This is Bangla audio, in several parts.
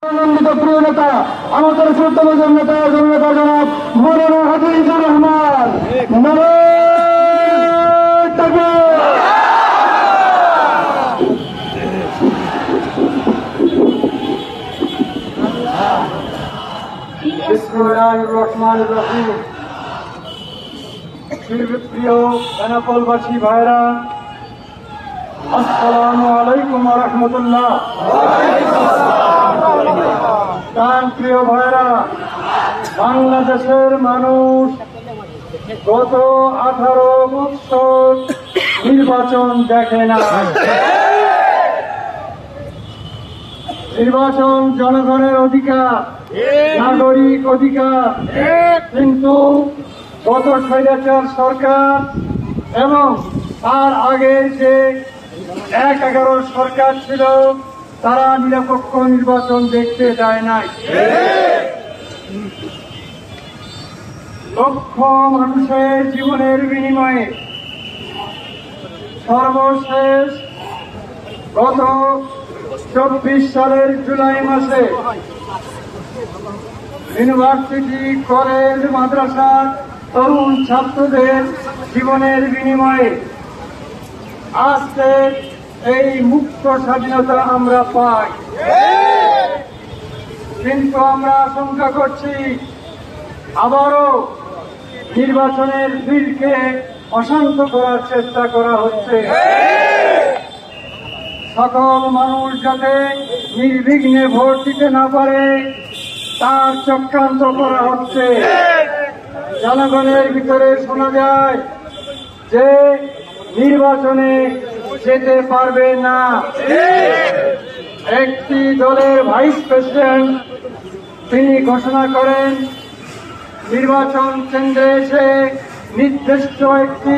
আনন্দিত প্রিয় নেতা আমাদের শ্রদ্ধাভাজন নেতা জননেতা জনাব মৌলানা হাফিজুর রহমান বিসমিল্লাহির রহমানির রহিম। প্রিয় বেনাপোলবাসী ভাইরা, আসসালামু আলাইকুম ওয়া রাহমাতুল্লাহ। প্রিয় ভাইরা, বাংলাদেশের মানুষ গত 18 বছর নির্বাচন দেখে না। নির্বাচন জনগণের অধিকার, নাগরিক অধিকার, কিন্তু গত স্বৈরাচার সরকার এবং তার আগে যে 11 সরকার ছিল তারা নিরপেক্ষ নির্বাচন দেখতে দেয় নাই। লক্ষ মানুষের জীবনের বিনিময়ে সর্বশেষ গত 24 সালের জুলাই মাসে ইউনিভার্সিটি, কলেজ, মাদ্রাসার তরুণ ছাত্রদের জীবনের বিনিময়ে আজকে এই মুক্ত স্বাধীনতা আমরা পাই। কিন্তু আমরা আশঙ্কা করছি আবারও নির্বাচনের ফিল্ডকে অশান্ত করার চেষ্টা করা হচ্ছে। সকল মানুষ যাতে নির্বিঘ্নে ভোট দিতে না পারে তার চক্রান্ত করা হচ্ছে। জনগণের ভিতরে শোনা যায় যে নির্বাচনে যেতে পারবে না। একটি দলের ভাইস প্রেসিডেন্ট তিনি ঘোষণা করেন নির্বাচন কেন্দ্রে এসে নির্দিষ্ট একটি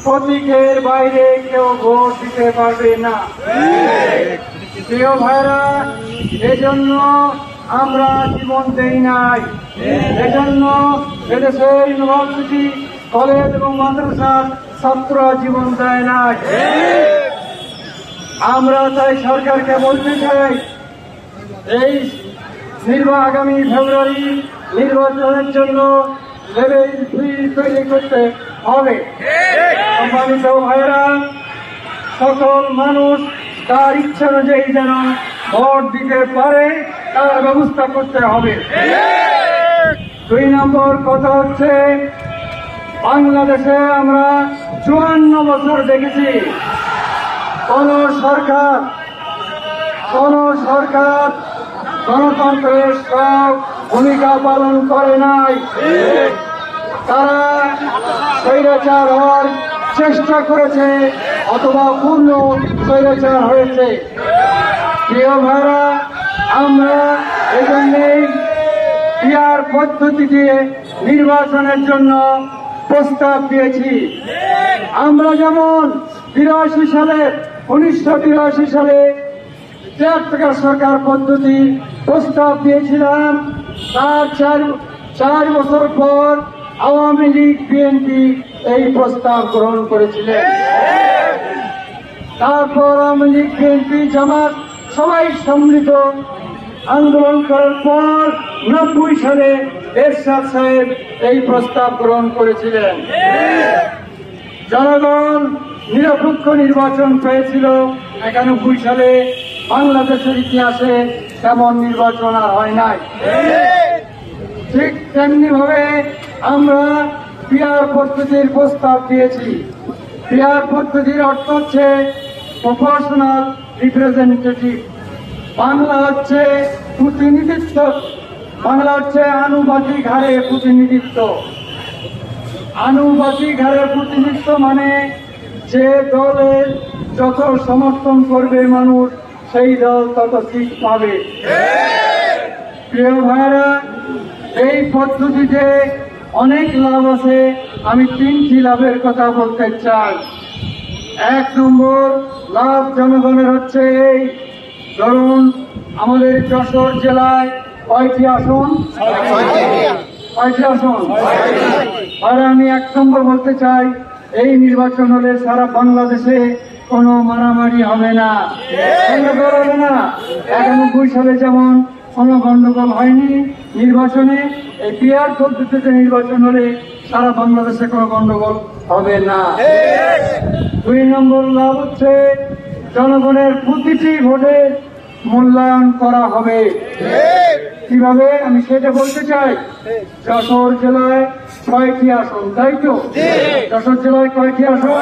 প্রতীকের বাইরে কেউ ভোট দিতে পারবে না। প্রিয় ভাইরা, এজন্য আমরা জীবন দেই নাই। এজন্য এদেশের ইউনিভার্সিটি, কলেজ এবং মাদ্রাসার ছাত্ররা জীবন দেয় নাই। আমরা তাই সরকারকে বলতে চাই এই আগামী ফেব্রুয়ারি নির্বাচনের জন্য লেভেল 3 তৈরি করতে হবে। সম্মানিত ভাইরা, সকল মানুষ তার ইচ্ছা অনুযায়ী যেন ভোট দিতে পারে তার ব্যবস্থা করতে হবে। 2 নম্বর কথা হচ্ছে, বাংলাদেশে আমরা 54 বছর দেখেছি কোন সরকার গণতন্ত্রের সব ভূমিকা পালন করে নাই। তারা স্বৈরাচার হওয়ার চেষ্টা করেছে অথবা পূর্ণ স্বৈরাচার হয়েছে। প্রিয় ভাইরা, আমরা এজন্যই পিআর পদ্ধতিতে নির্বাচনের জন্য প্রস্তাব দিয়েছি। আমরা যেমন 1983 সালে কেয়ারটেকার সরকার পদ্ধতি প্রস্তাব দিয়েছিলাম, তার 4 বছর পর আওয়ামী লীগ, বিএনপি এই প্রস্তাব গ্রহণ করেছিলেন। তারপর আওয়ামী লীগ, বিএনপি, জামাত সবাই সম্মিলিত আন্দোলন করার পর 90 সালে এরশাদ সাহেব এই প্রস্তাব গ্রহণ করেছিলেন। জনগণ নিরপেক্ষ নির্বাচন পেয়েছিল। 91 সালে বাংলাদেশের ইতিহাসে তেমন নির্বাচন আর হয় নাই। ঠিক তেমনি ভাবে আমরা পিআর পদ্ধতির প্রস্তাব দিয়েছি। পিআর পদ্ধতির অর্থ হচ্ছে প্রপোর্শনাল রিপ্রেজেন্টেটিভ। বাংলা হচ্ছে প্রতিনিধিত্ব, বাংলা হচ্ছে আনুপাতিক হারে প্রতিনিধিত্ব। আনুপাতিক হারে প্রতিনিধিত্ব মানে যে দলের যত সমর্থন করবে মানুষ সেই দল তত সিট পাবে। প্রিয় ভাইরা, এই পদ্ধতিতে অনেক লাভ আছে। আমি 3টি লাভের কথা বলতে চাই। 1 নম্বর লাভ জনগণের হচ্ছে এই, ধরুন আমাদের যশোর জেলায় কয়টি আসন? 6টি আসন। আর আমি 1 নম্বর বলতে চাই, এই নির্বাচন হলে সারা বাংলাদেশে কোনো মারামারি হবে না, গন্ডগোল হবে না। 91 সালে যেমন কোনো গন্ডগোল হয়নি নির্বাচনে, এই পিআর পদ্ধতিতে নির্বাচন হলে সারা বাংলাদেশে কোনো গন্ডগোল হবে না। 2 নম্বর লাভ হচ্ছে জনগণের প্রতিটি ভোটের মূল্যায়ন করা হবে। কিভাবে আমি সেটা বলতে চাই। যশোর জেলায় 6টি আসন, তাই তো? যশোর জেলায় কয়টি আসন?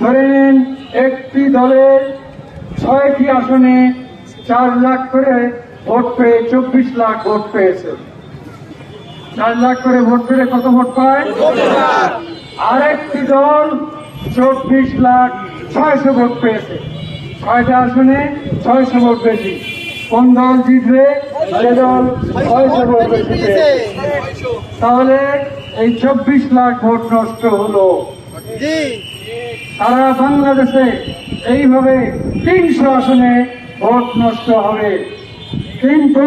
ধরে নিন একটি দলের 6টি আসনে 4 লাখ করে ভোট পেয়ে 24 লাখ ভোট পেয়েছে। 4 লাখ করে ভোট পেলে কত ভোট পায়? আরেকটি দল 24,600,000 ভোট পেয়েছে। 6টা আসনে 600 ভোট বেশি। কোন দল জিতবে? যে দল 600 ভোট বেশি পেয়েছে। তাহলে এই 24 লাখ ভোট নষ্ট হলো। সারা বাংলাদেশে এইভাবে 300 আসনে ভোট নষ্ট হবে। কিন্তু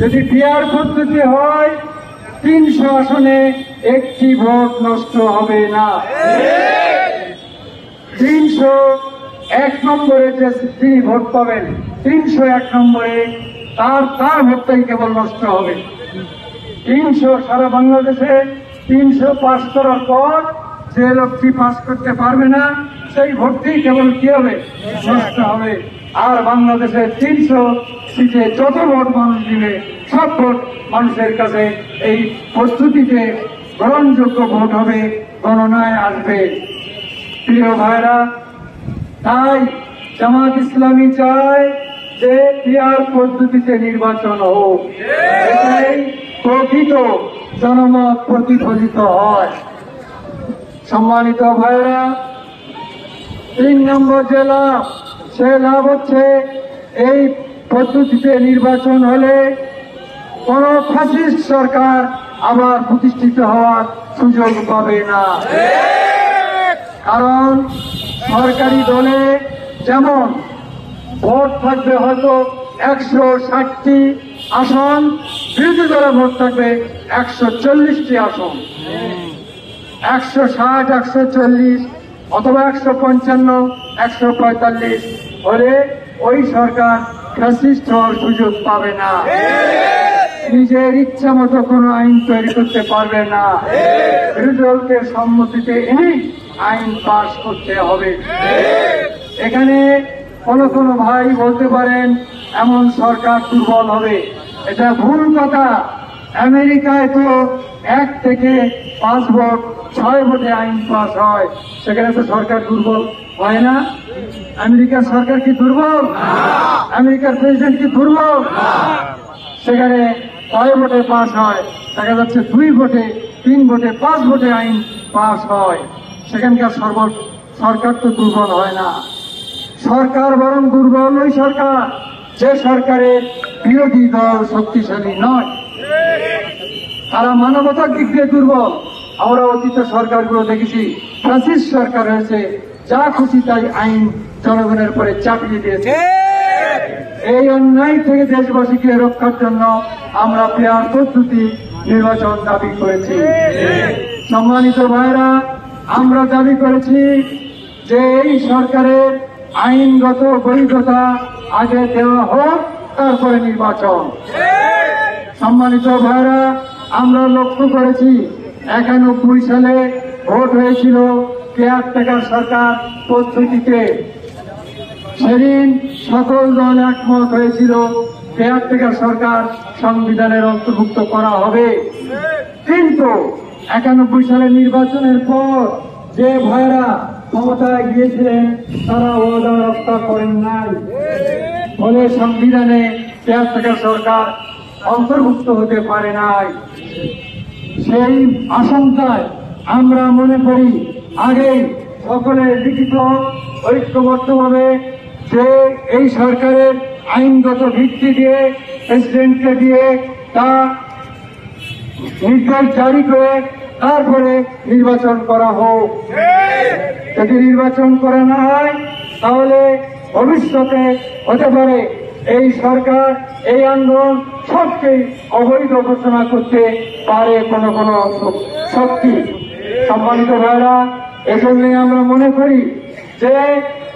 যদি পিআর পদ্ধতি হয় 300 আসনে একটি ভোট নষ্ট হবে না। 301 নম্বরে যে তিনি ভোট পাবেন, 301 নম্বরে তার ভোটটাই কেবল নষ্ট হবে। 300 সারা বাংলাদেশে 300 পাস করার পর যে লোকটি পাস করতে পারবে না সেই ভোটটি কেবল কি হবে? নষ্ট হবে। আর বাংলাদেশের 300 সিটে যত ভোট মানুষ দিবে সব ভোট মানুষের কাছে এই প্রস্তুতিতে গ্রহণযোগ্য ভোট হবে, গণনায় আসবে। প্রিয় ভাইরা, তাই জামাত ইসলামী চায় যে পিআর পদ্ধতিতে নির্বাচন হোক, এটাই প্রকৃত জনমত প্রতিফলিত হয়। সম্মানিত ভাইরা, 3 নম্বর যে লাভ, সে লাভ হচ্ছে এই পদ্ধতিতে নির্বাচন হলে কোন ফ্যাসিস্ট সরকার আবার প্রতিষ্ঠিত হওয়ার সুযোগ পাবে না। কারণ সরকারি দলে যেমন ভোট থাকবে হয়তো 160টি আসন, বিরোধী দলে ভোট থাকবে 140টি আসন। 160, 140 অথবা 155, 145 হলে ওই সরকার ফ্যাসিস্ট হওয়ার সুযোগ পাবে না। নিজের ইচ্ছা মতো কোনো আইন তৈরি করতে পারবে না। বিরোধী দলকে সম্মতিতে এনেই আইন পাশ করতে হবে। এখানে কোন ভাই বলতে পারেন এমন সরকার দুর্বল হবে, এটা ভুল কথা। আমেরিকায় তো 1 থেকে 5 ভোট 6 ভোটে আইন পাস হয়, সেখানে তো সরকার দুর্বল হয় না। আমেরিকার সরকার কি দুর্বল? আমেরিকার প্রেসিডেন্ট কি দুর্বল? সেখানে 6 ভোটে পাস হয়, দেখা যাচ্ছে 2 ভোটে, 3 ভোটে, 5 ভোটে আইন পাস হয়। সেখানকার সরকার তো দুর্বল হয় না। সরকার বরং দুর্বল ওই সরকার যে সরকারের বিরোধী দল শক্তিশালী নয়, তারা মানবতার দিক দিয়ে দুর্বল। আমরা অতীতের সরকারগুলো দেখেছি, ফ্যাসিস্ট সরকার হয়েছে, যা খুশি তাই আইন জনগণের উপরে চাপিয়ে দিয়েছে। এই অন্যায় থেকে দেশবাসীকে রক্ষার জন্য আমরা পিআর পদ্ধতি নির্বাচন দাবি করেছি। সম্মানিত ভাইরা, আমরা দাবি করেছি যে এই সরকারের আইনগত বৈধতা আগে দেওয়া হোক, তারপরে নির্বাচন। সম্মানিত ভাইরা, আমরা লক্ষ্য করেছি 91 সালে ভোট হয়েছিল কেয়ারটেকার সরকার পদ্ধতিতে। সেদিন সকল দল একমত হয়েছিল কেয়ারটেকার সরকার সংবিধানের অন্তর্ভুক্ত করা হবে। কিন্তু 91 সালের নির্বাচনের পর যে ভাইরা ক্ষমতায় গিয়েছিলেন তারা ওয়াদা রক্ষা করেন নাই, ফলে সংবিধানে কেয়ারটেকার সরকার অন্তর্ভুক্ত হতে পারে নাই। সেই আশঙ্কায় আমরা মনে করি আগেই সকলের লিখিত ঐক্যবদ্ধভাবে যে এই সরকারের আইনগত ভিত্তি দিয়ে প্রেসিডেন্টকে দিয়ে তা নির্দেশ জারি করে তারপরে নির্বাচন করা হোক। যদি নির্বাচন করা না হয় তাহলে ভবিষ্যতে হতে পারে এই সরকার এই আন্দোলন সবকেই অবৈধ ঘোষণা করতে পারে কোন শক্তি। সম্মানিত ভাইরা, এজন্য আমরা মনে করি যে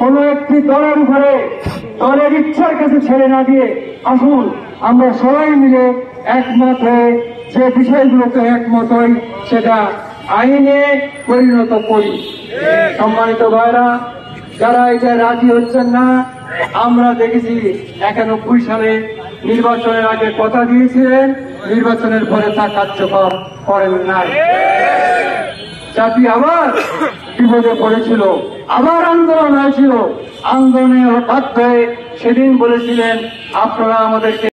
কোনো একটি দলের উপরে দলের ইচ্ছার কাছে ছেড়ে না দিয়ে আসুন আমরা সবাই মিলে একমত হয়ে যে বিষয়গুলোতে একমত হই সেটা আইনে পরিণত করি। সম্মানিত ভাইরা, যারা এটা রাজি হচ্ছেন না, আমরা দেখেছি 91 সালে নির্বাচনের আগে কথা দিয়েছিলেন, নির্বাচনের পরে তা কার্যকর করেন নাই। জাতি আবার বিপদে পড়েছিল, আবার আন্দোলন হয়েছিল। আন্দোলনের বাধ্য হয়ে সেদিন বলেছিলেন আপনারা আমাদেরকে